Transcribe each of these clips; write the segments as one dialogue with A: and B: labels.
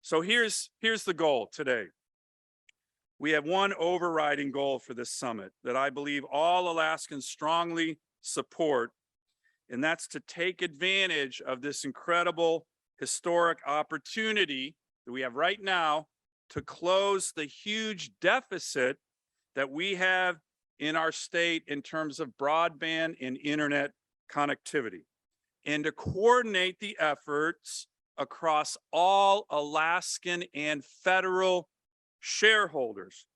A: So here's the goal today. We have one overriding goal for this summit that I believe all Alaskans strongly support, and that's to take advantage of this incredible historic opportunity that we have right now to close the huge deficit that we have in our state in terms of broadband and internet connectivity, and to coordinate the efforts across all Alaskan and federal shareholders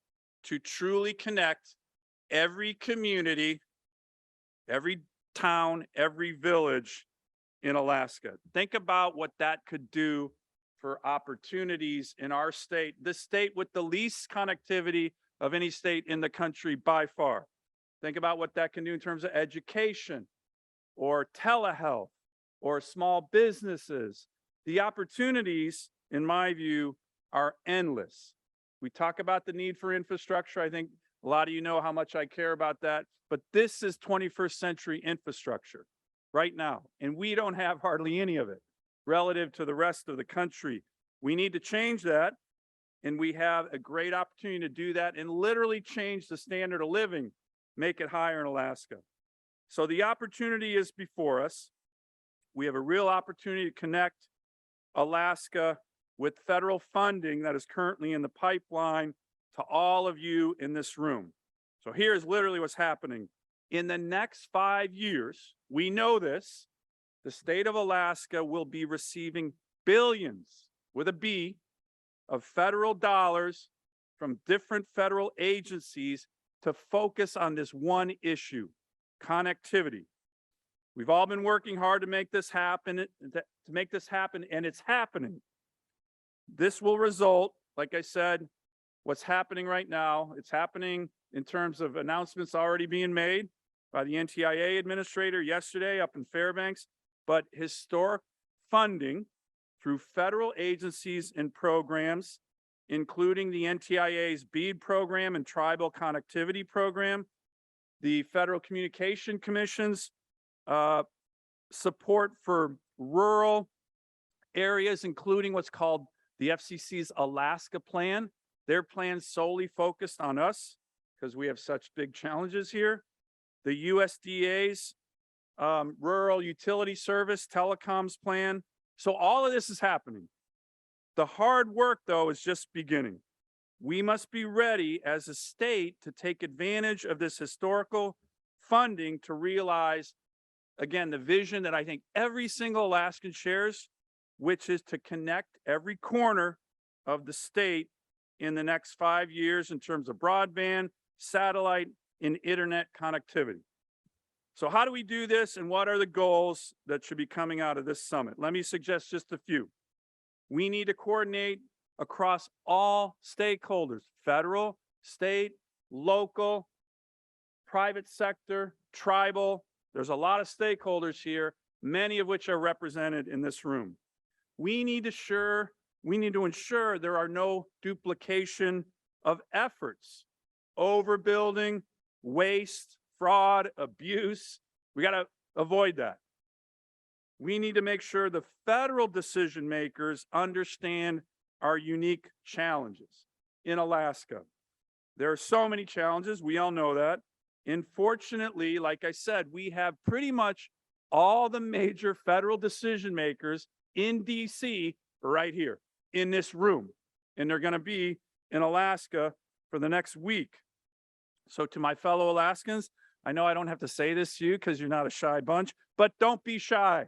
A: to truly connect every community, every town, every village in Alaska. Think about what that could do for opportunities in our state, the state with the least connectivity of any state in the country by far. Think about what that can do in terms of education or telehealth or small businesses. The opportunities, in my view, are endless. We talk about the need for infrastructure. I think a lot of you know how much I care about that, but this is 21st century infrastructure right now, and we don't have hardly any of it relative to the rest of the country. We need to change that, and we have a great opportunity to do that and literally change the standard of living, make it higher in Alaska. So the opportunity is before us. We have a real opportunity to connect Alaska with federal funding that is currently in the pipeline to all of you in this room. So here's literally what's happening. In the next 5 years, we know this, the state of Alaska will be receiving billions, with a B, of federal dollars from different federal agencies to focus on this one issue, connectivity. We've all been working hard to make this happen, and it's happening. This will result, like I said, what's happening right now, it's happening in terms of announcements already being made by the NTIA administrator yesterday up in Fairbanks, but historic funding through federal agencies and programs, including the NTIA's BEAD program and Tribal Connectivity Program, the Federal Communication Commission's support for rural areas, including what's called the FCC's Alaska Plan. Their plan solely focused on us because we have such big challenges here. The USDA's Rural Utility Service Telecoms Plan. So all of this is happening. The hard work, though, is just beginning. We must be ready as a state to take advantage of this historical funding to realize, again, the vision that I think every single Alaskan shares, which is to connect every corner of the state in the next 5 years in terms of broadband, satellite, and internet connectivity. So how do we do this, and what are the goals that should be coming out of this summit? Let me suggest just a few. We need to coordinate across all stakeholders, federal, state, local, private sector, tribal. There's a lot of stakeholders here, many of which are represented in this room. We need to ensure there are no duplication of efforts, overbuilding, waste, fraud, abuse. We got to avoid that. We need to make sure the federal decision makers understand our unique challenges in Alaska. There are so many challenges, we all know that. Unfortunately, like I said, we have pretty much all the major federal decision makers in DC right here in this room, and they're going to be in Alaska for the next week. So to my fellow Alaskans, I know I don't have to say this to you because you're not a shy bunch, but don't be shy.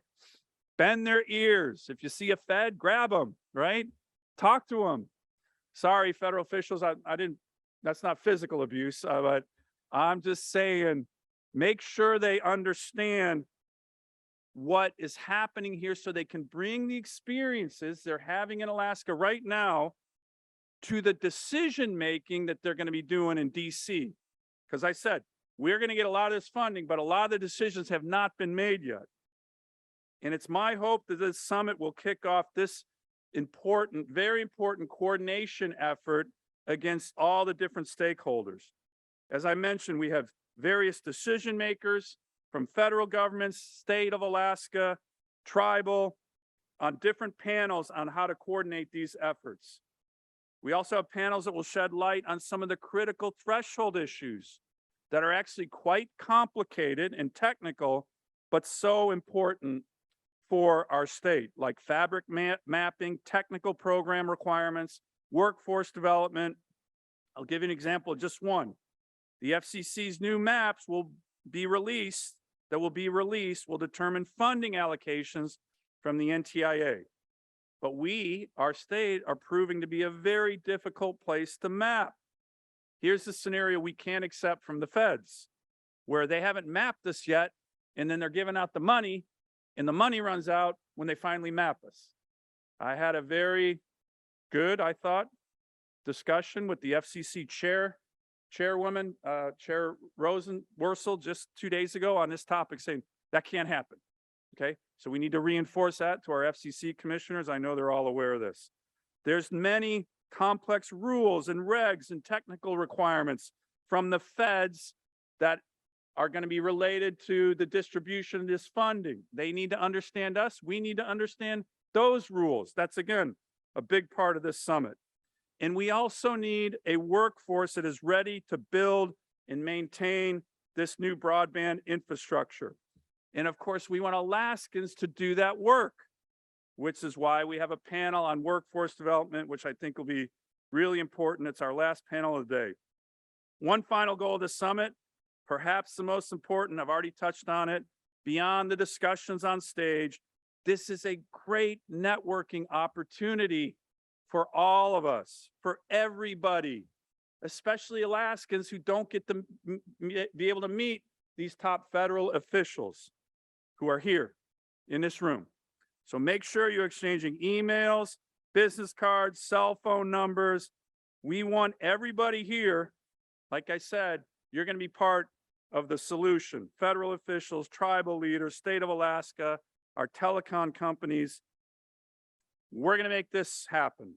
A: Bend their ears. If you see a Fed, grab them, right? Talk to them. Sorry, federal officials, I didn't, that's not physical abuse, but I'm just saying, make sure they understand what is happening here so they can bring the experiences they're having in Alaska right now to the decision making that they're going to be doing in DC. Because I said, we're going to get a lot of this funding, but a lot of the decisions have not been made yet. And it's my hope that this summit will kick off this important, very important coordination effort against all the different stakeholders. As I mentioned, we have various decision makers from federal governments, state of Alaska, tribal, on different panels on how to coordinate these efforts. We also have panels that will shed light on some of the critical threshold issues that are actually quite complicated and technical, but so important for our state, like fabric mapping, technical program requirements, workforce development. I'll give you an example of just one. The FCC's new maps will determine funding allocations from the NTIA. But we, our state, are proving to be a very difficult place to map. Here's the scenario we can't accept from the feds, where they haven't mapped us yet, and then they're giving out the money, and the money runs out when they finally map us. I had a very good, I thought, discussion with the FCC chairwoman, Chair Rosenworcel, just 2 days ago on this topic, saying that can't happen. Okay, so we need to reinforce that to our FCC commissioners. I know they're all aware of this. There's many complex rules and regs and technical requirements from the feds that are going to be related to the distribution of this funding. They need to understand us. We need to understand those rules. That's, again, a big part of this summit. And we also need a workforce that is ready to build and maintain this new broadband infrastructure. And of course, we want Alaskans to do that work, which is why we have a panel on workforce development, which I think will be really important. It's our last panel of the day. One final goal of the summit, perhaps the most important, I've already touched on it, beyond the discussions on stage, this is a great networking opportunity for all of us, for everybody, especially Alaskans who don't get to be able to meet these top federal officials who are here in this room. So make sure you're exchanging emails, business cards, cell phone numbers. We want everybody here. Like I said, you're going to be part of the solution. Federal officials, tribal leaders, state of Alaska, our telecom companies. We're going to make this happen.